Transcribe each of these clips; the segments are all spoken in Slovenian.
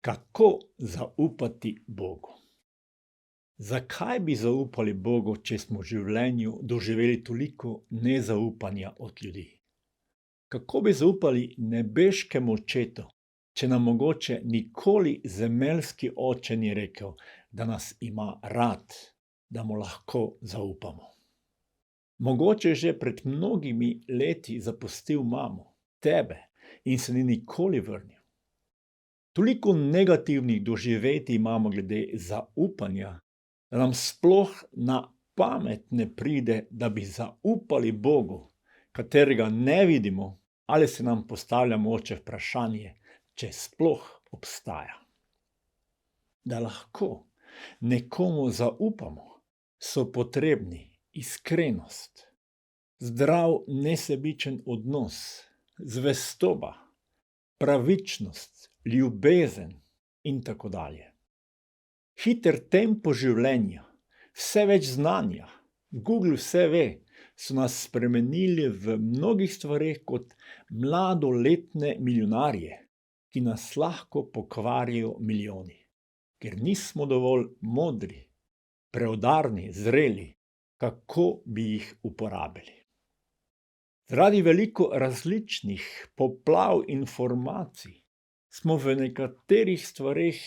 Kako zaupati Bogu? Zakaj bi zaupali Bogu, če smo v življenju doživeli toliko nezaupanja od ljudi? Kako bi zaupali nebeškemu očetu, če nam mogoče nikoli zemeljski oče ni rekel, da nas ima rad, da mu lahko zaupamo? Mogoče že pred mnogimi leti zapustil mamo, tebe in se ni nikoli vrnil. Toliko negativnih doživetij imamo glede zaupanja, da nam sploh na pamet ne pride, da bi zaupali Bogu, katerega ne vidimo, ali se nam postavlja mogoče vprašanje, če sploh obstaja. Da lahko nekomu zaupamo, so potrebni iskrenost, zdrav nesebičen odnos, zvestoba, pravičnost, ljubezen in tako dalje. Hiter tempo življenja, vse več znanja, Google vse ve, so nas spremenili v mnogih stvareh kot mladoletne milijonarje, ki nas lahko pokvarijo milijoni, ker nismo dovolj modri, preudarni, zreli, kako bi jih uporabili. Zaradi veliko različnih poplav informacij smo v nekaterih stvareh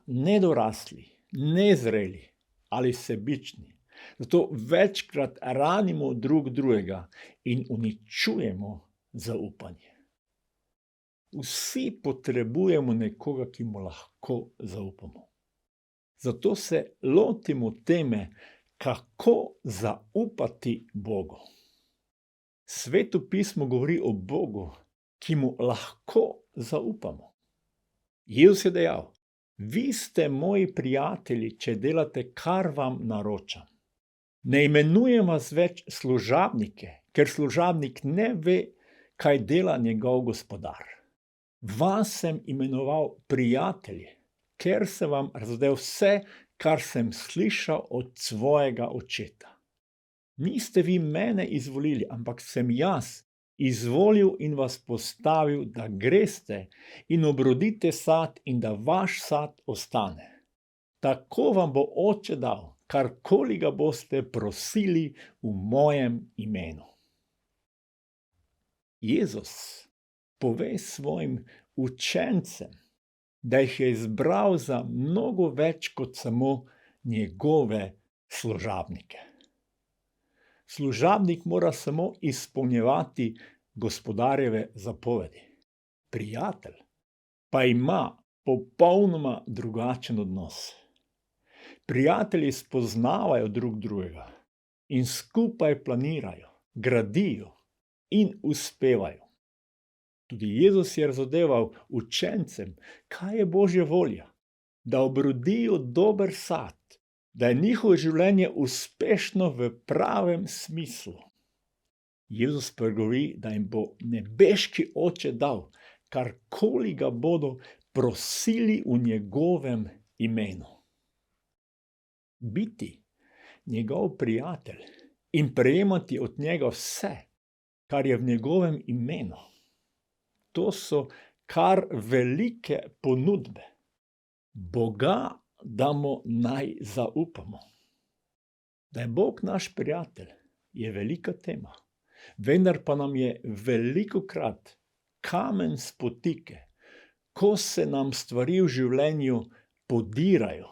nedorasli, nezreli ali sebični. Zato večkrat ranimo drug drugega in uničujemo zaupanje. Vsi potrebujemo nekoga, ki mu lahko zaupamo. Zato se lotimo teme, kako zaupati Bogu. Sveto pismo govori o Bogu, ki mu lahko zaupamo. Jezus je dejal: vi ste moji prijatelji, če delate, kar vam naročam. Ne imenujem vas več služabnike, ker služabnik ne ve, kaj dela njegov gospodar. Vas sem imenoval prijatelji, ker sem vam razdelil vse, kar sem slišal od svojega očeta. Niste vi mene izvolili, ampak sem jaz izvolil in vas postavil, da greste in obrodite sad in da vaš sad ostane. Tako vam bo Oče dal, karkoli ga boste prosili v mojem imenu. Jezus pove svojim učencem, da jih je izbral za mnogo več kot samo njegove služabnike. Služabnik mora samo izpolnjevati gospodarjeve zapovedi. Prijatelj pa ima popolnoma drugačen odnos. Prijatelji spoznavajo drug drugega in skupaj planirajo, gradijo in uspevajo. Tudi Jezus je razodeval učencem, kaj je Božja volja, da obrodijo dober sad, da je njihovo življenje uspešno v pravem smislu. Jezus pregovori, da jim bo nebeški Oče dal, karkoli ga bodo prosili v njegovem imenu. Biti njegov prijatelj in prejemati od njega vse, kar je v njegovem imenu, to so kar velike ponudbe. Boga damo naj zaupamo. Da je Bog naš prijatelj, je velika tema, vendar pa nam je velikokrat kamen spotike, ko se nam stvari v življenju podirajo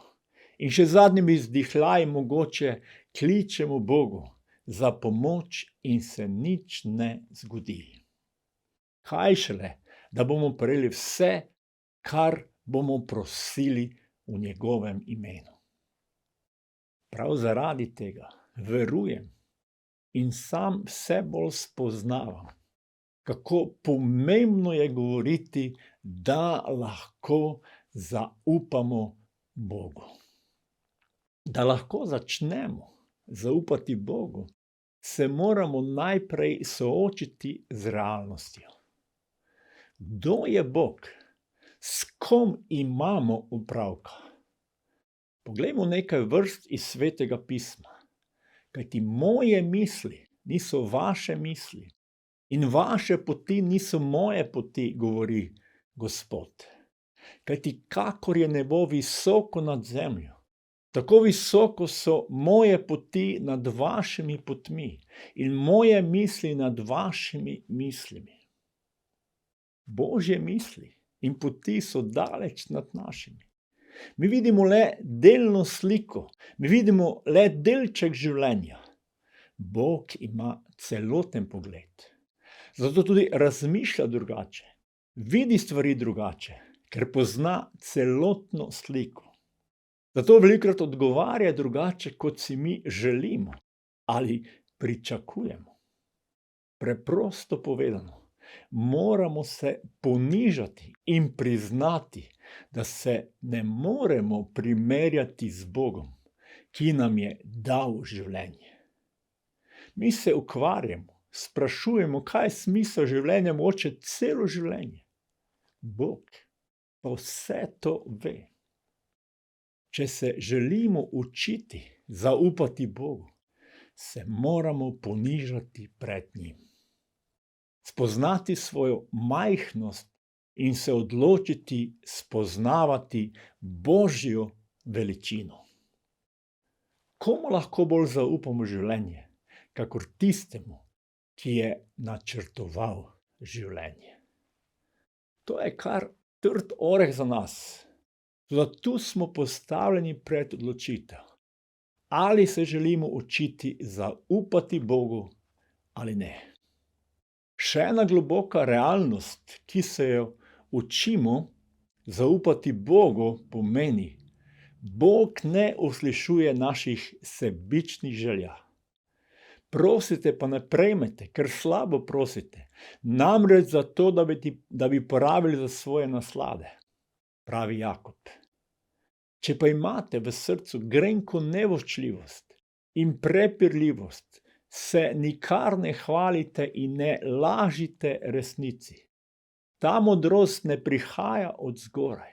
in še zadnjimi izdihljaji mogoče kličemo Bogu za pomoč in se nič ne zgodi. Kaj šele, da bomo prejeli vse, kar bomo prosili v njegovem imenu. Prav zaradi tega verujem in sam vse bolj spoznavam, kako pomembno je govoriti, da lahko zaupamo Bogu. Da lahko začnemo zaupati Bogu, se moramo najprej soočiti z realnostjo. Kdo je Bog? S kom imamo opravka? Poglejmo nekaj vrst iz Svetega pisma. Kajti moje misli niso vaše misli in vaše poti niso moje poti, govori Gospod. kajti kakor je nebo visoko nad zemljo, tako visoko so moje poti nad vašimi potmi in moje misli nad vašimi mislimi. Božje misli in poti so daleč nad našimi. Mi vidimo le delno sliko, mi vidimo le delček življenja. Bog ima celoten pogled. Zato tudi razmišlja drugače, vidi stvari drugače, ker pozna celotno sliko. Zato velikokrat odgovarja drugače, kot si mi želimo ali pričakujemo. Preprosto povedano, moramo se ponižati in priznati, da se ne moremo primerjati z Bogom, ki nam je dal življenje. Mi se ukvarjamo, sprašujemo, kaj je smisel življenja, mogoče celo življenje. Bog pa vse to ve. Če se želimo učiti zaupati Bogu, se moramo ponižati pred njim. Spoznati svojo majhnost in se odločiti spoznavati Božjo veličino. Komu lahko bolj zaupamo življenje, kakor tistemu, ki je načrtoval življenje? To je kar trd oreh za nas. Toda tu smo postavljeni pred odločitev, ali se želimo učiti zaupati Bogu ali ne. Še ena globoka realnost, ki se jo učimo zaupati Bogu, pomeni: Bog ne uslišuje naših sebičnih želja. Prosite, pa ne prejmete, ker slabo prosite, namreč zato, da bi porabili za svoje naslade, pravi Jakob. Če pa imate v srcu grenko nevoščljivost in prepirljivost, se nikar ne hvalite in ne lažite resnici. Ta modrost ne prihaja od zgoraj,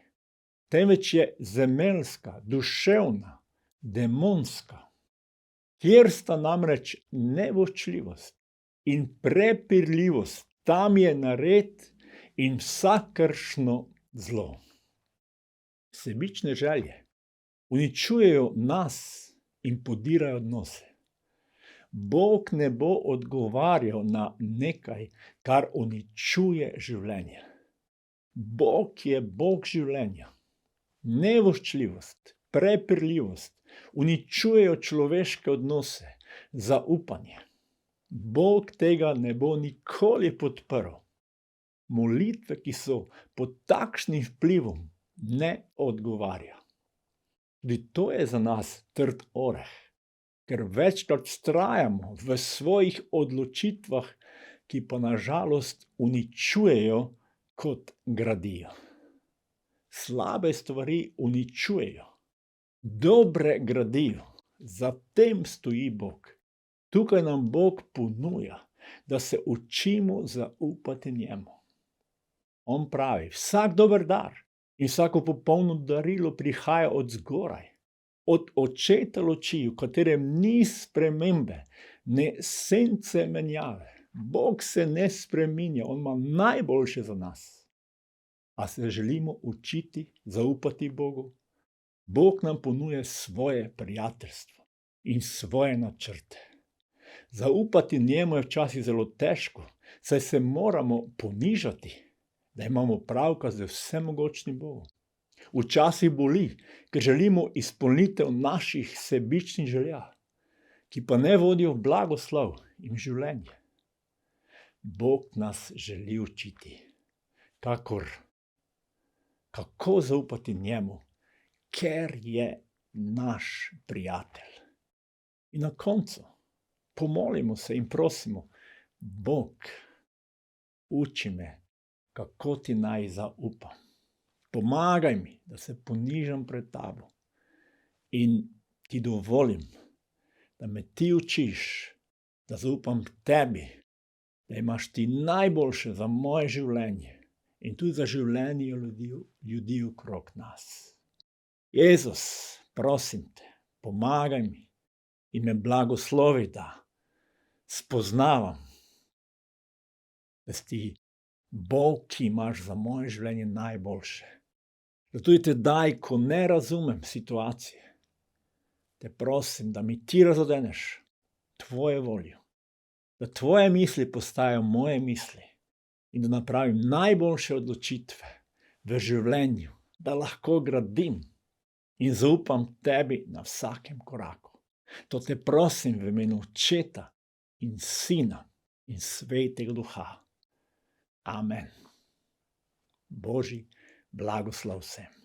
temveč je zemeljska, duševna, demonska. Kjer sta namreč nevoščljivost in prepirljivost, tam je nared in vsakršno zlo. Sebične želje uničujejo nas in podirajo odnose. Bog ne bo odgovarjal na nekaj, kar uničuje življenje. Bog je Bog življenja. Nevoščljivost, prepirljivost uničujejo človeške odnose, zaupanje. Bog tega ne bo nikoli podprl. Molitve, ki so pod takšnim vplivom, ne odgovarja. Tudi to je za nas trd oreh, ker večkrat vztrajamo v svojih odločitvah, ki pa na žalost uničujejo, kot gradijo. Slabe stvari uničujejo, dobre gradijo, za tem stoji Bog. Tukaj nam Bog ponuja, da se učimo zaupati njemu. On pravi: vsak dober dar in vsako popolno darilo prihaja od zgoraj, od očeta luči, v katerem ni spremembe, ne sence menjave. Bog se ne spreminja, on ima najboljše za nas. A se želimo učiti zaupati Bogu? Bog nam ponuja svoje prijateljstvo in svoje načrte. Zaupati njemu je včasih zelo težko, saj se moramo ponižati, da imamo pravka z vsemogočnim Bogom. Včasih boli, ker želimo izpolnitev naših sebičnih želja, ki pa ne vodijo v blagoslov in življenje. Bog nas želi učiti, kako zaupati njemu, ker je naš prijatelj. In na koncu pomolimo se in prosimo: Bog, uči me, kako ti naj zaupam. Pomagaj mi, da se ponižam pred tabo in ti dovolim, da me ti učiš, da zaupam tebi, da imaš ti najboljše za moje življenje in tudi za življenje ljudi okrog nas. Jezus, prosim te, pomagaj mi in me blagoslovi, da spoznavam, da si ti Bog, ki imaš za moje življenje najboljše. Da tudi tedaj, ko ne razumem situacije, te prosim, da mi ti razodeneš tvojo voljo, da tvoje misli postajajo moje misli in da napravim najboljše odločitve v življenju, da lahko gradim in zaupam tebi na vsakem koraku. To te prosim v imenu Očeta in Sina in Svetega Duha. Amen. Božji blagoslov vsem.